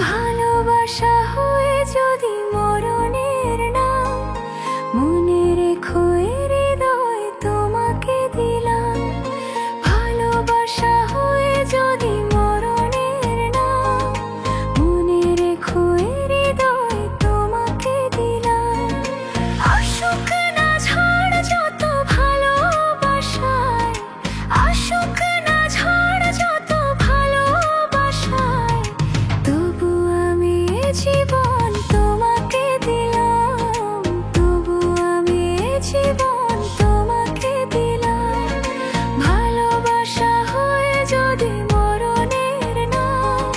ভালোবাসা হয়ে যদি মরণের নাম, মনে রেখো এ হৃদয় তোমাকে দিলাম। ভালোবাসা হয়ে যদি মরণের নাম, মনে রেখো এ হৃদয় তোমাকে দিলাম। আসুক না ঝড় যত ভালোবাসায়, আসুক না ঝড় যত ভালোবাসায়, তবু আমি এ জীবন তোমাকে দিলাম, তবু আমি এ জীবন তোমাকে দিলাম। ভালোবাসা হয়ে যদি মরণের নাম,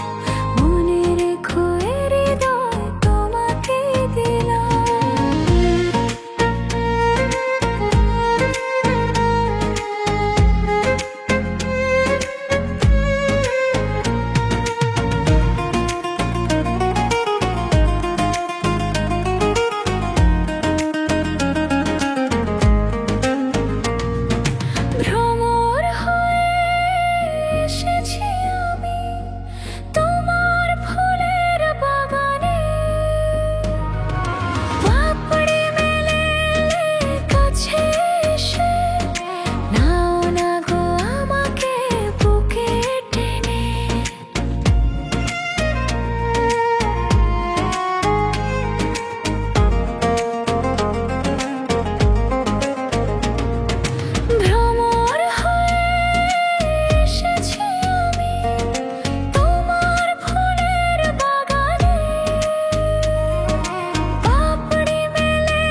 মনে রেখো এ হৃদয় তোমাকে দিলাম। ভ্রমর হয়ে এসেছি আমি তোমার ফুলের বাগানে, পাপড়ি মেলে কাছে এসে নাও না গো আমাকে বুকে টেনে। ভ্রমর হয়ে এসেছি আমি তোমার ফুলের বাগানে, পাপড়ি মেলে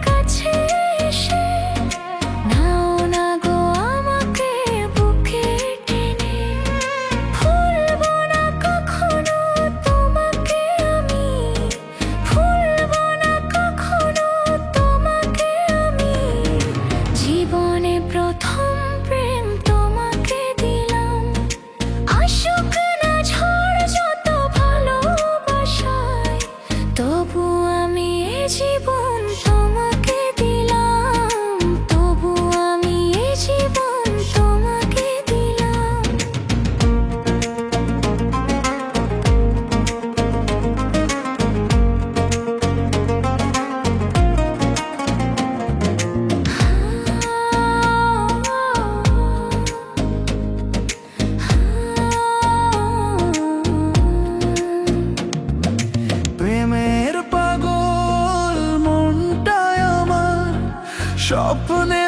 কাছে এসে নাও না গো আমাকে বুকে টেনে। ভুলবো না কখনো তোমাকে আমি, ভুলবো না কখনো তোমাকে আমি। জীবনে প্রথম প্রেম তোমাকে দিলাম। আসুক না ঝড় যত ভালোবাসায়, তবু আমি এ জীবন তোমাকে দিলাম, তবু আমি এ জীবন তোমাকে দিলাম। প্রেমের পাগল মনটায় আমার, স্বপ্নে